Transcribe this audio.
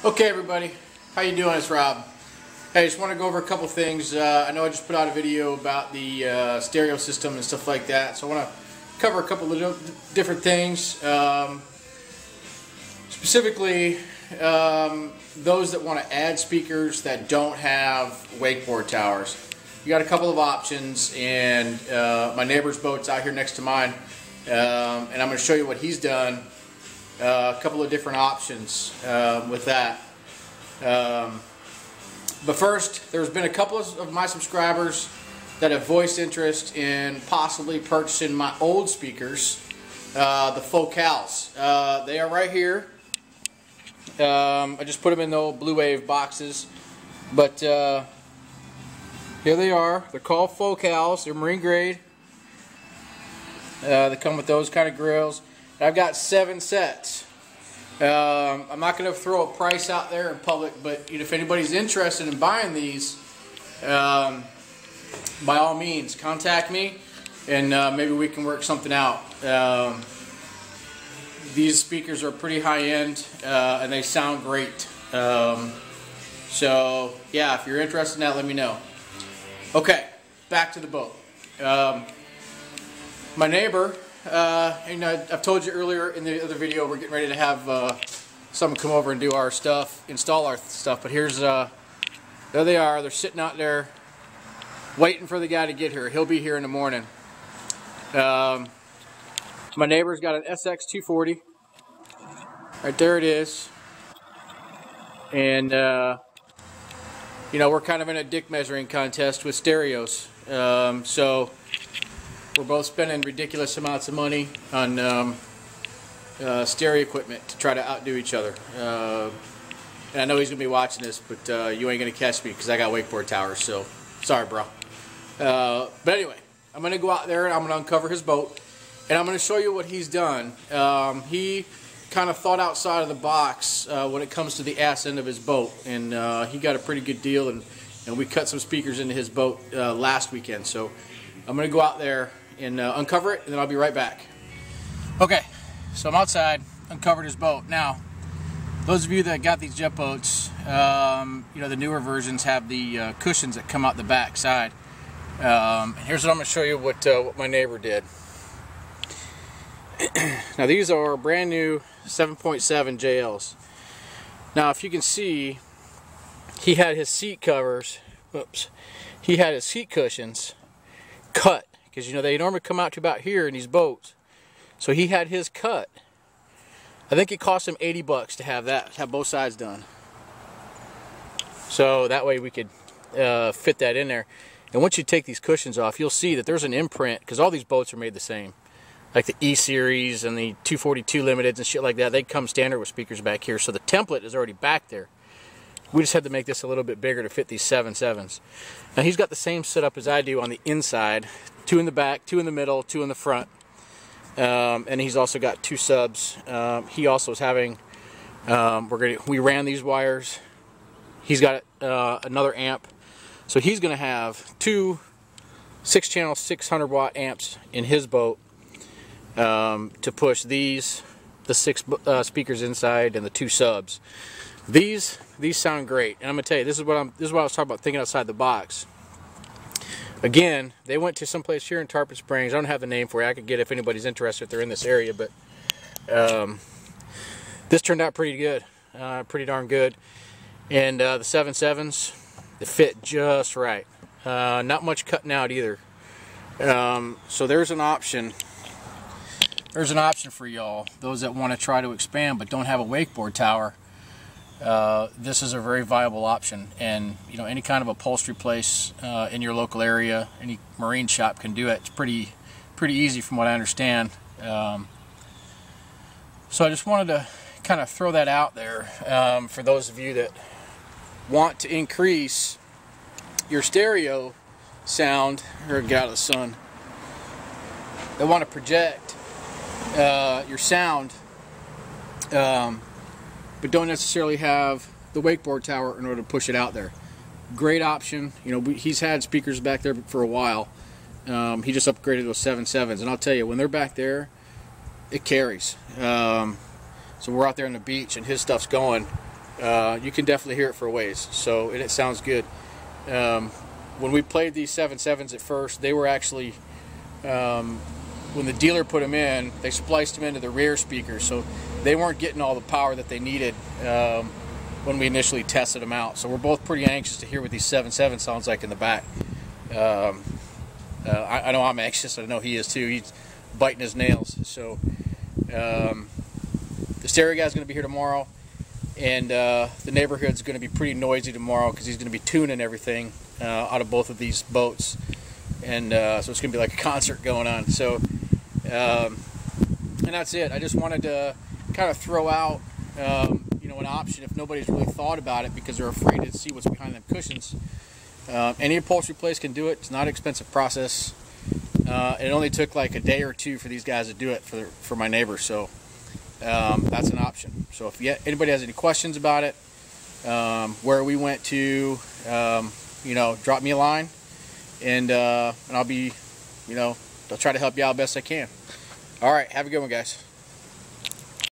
Okay, everybody, how you doing? It's Rob. Hey, I just want to go over a couple things. I know I just put out a video about the stereo system and stuff like that, so I want to cover a couple of different things. Specifically, those that want to add speakers that don't have wakeboard towers. You got a couple of options, and my neighbor's boat's out here next to mine, and I'm going to show you what he's done. A couple of different options with that. But first, there's been a couple of my subscribers that have voiced interest in possibly purchasing my old speakers, the Focals. They are right here. I just put them in the old Blue Wave boxes, but here they are. They're called Focals. They're marine grade. They come with those kind of grills. I've got 7 sets. I'm not going to throw a price out there in public, but if anybody's interested in buying these, by all means, contact me, and maybe we can work something out. These speakers are pretty high-end, and they sound great. So, yeah, if you're interested in that, let me know. Okay, back to the boat. My neighbor... I've told you earlier in the other video we're getting ready to have someone come over and do our stuff, install our stuff, but here's, there they are. They're sitting out there waiting for the guy to get here. He'll be here in the morning. My neighbor's got an SX240. Right there it is. And, you know, we're kind of in a dick measuring contest with stereos. So... we're both spending ridiculous amounts of money on stereo equipment to try to outdo each other. And I know he's going to be watching this, but you ain't going to catch me because I got wakeboard towers, so sorry, bro. But anyway, I'm going to go out there and I'm going to uncover his boat, and I'm going to show you what he's done. He kind of thought outside of the box when it comes to the ass end of his boat, and he got a pretty good deal, and we cut some speakers into his boat last weekend. So I'm going to go out there and uncover it, and then I'll be right back. Okay, so I'm outside, uncovered his boat. Now, those of you that got these jet boats, you know, the newer versions have the cushions that come out the back side. Here's what I'm going to show you what my neighbor did. Now, these are brand new 7.7 JLs. Now, if you can see, he had his seat covers, he had his seat cushions cut, because you know they normally come out to about here in these boats. So he had his cut. I think it cost him $80 to have both sides done. So that way we could fit that in there. And once you take these cushions off, you'll see that there's an imprint, because all these boats are made the same. Like the E series and the 242 limiteds and shit like that, they come standard with speakers back here. So the template is already back there. We just had to make this a little bit bigger to fit these 7.7s. Now he's got the same setup as I do on the inside. 2 in the back, 2 in the middle, 2 in the front. And he's also got 2 subs. He also is having, we ran these wires. He's got another amp. So he's going to have 2 6-channel 600 watt amps in his boat to push the 6 speakers inside and the 2 subs. These sound great, and I'm gonna tell you, this is what I was talking about, thinking outside the box. Again, they went to some place here in Tarpon Springs. I don't have the name for it. I could get if anybody's interested if they're in this area, but this turned out pretty good, pretty darn good. And the 7.7s, they fit just right. Not much cutting out either. So there's an option. There's an option for y'all, those that want to try to expand but don't have a wakeboard tower. This is a very viable option, and you know, any kind of upholstery place in your local area, any marine shop can do it. It's pretty easy from what I understand. So I just wanted to kind of throw that out there for those of you that want to increase your stereo sound, or get out of the sun, that want to project your sound, but don't necessarily have the wakeboard tower in order to push it out there. Great option. You know, he's had speakers back there for a while. He just upgraded those 7.7s, and I'll tell you, when they're back there, it carries. So we're out there on the beach, and his stuff's going. you can definitely hear it for a ways. So it sounds good. When we played these 7.7s at first, they were actually, when the dealer put them in, they spliced them into the rear speakers, so they weren't getting all the power that they needed when we initially tested them out. So we're both pretty anxious to hear what these 7.7 sounds like in the back. I know I'm anxious. I know he is too. He's biting his nails. So the stereo guy's going to be here tomorrow, and the neighborhood's going to be pretty noisy tomorrow because he's going to be tuning everything out of both of these boats, and so it's going to be like a concert going on. So and that's it. I just wanted to kind of throw out you know, an option if nobody's really thought about it because they're afraid to see what's behind them cushions. Any upholstery place can do it. It's not an expensive process. It only took like a day or two for these guys to do it for my neighbor. So that's an option. So if anybody has any questions about it, where we went to, you know, drop me a line, and I'll be, you know, I'll try to help you out best I can. All right, have a good one, guys.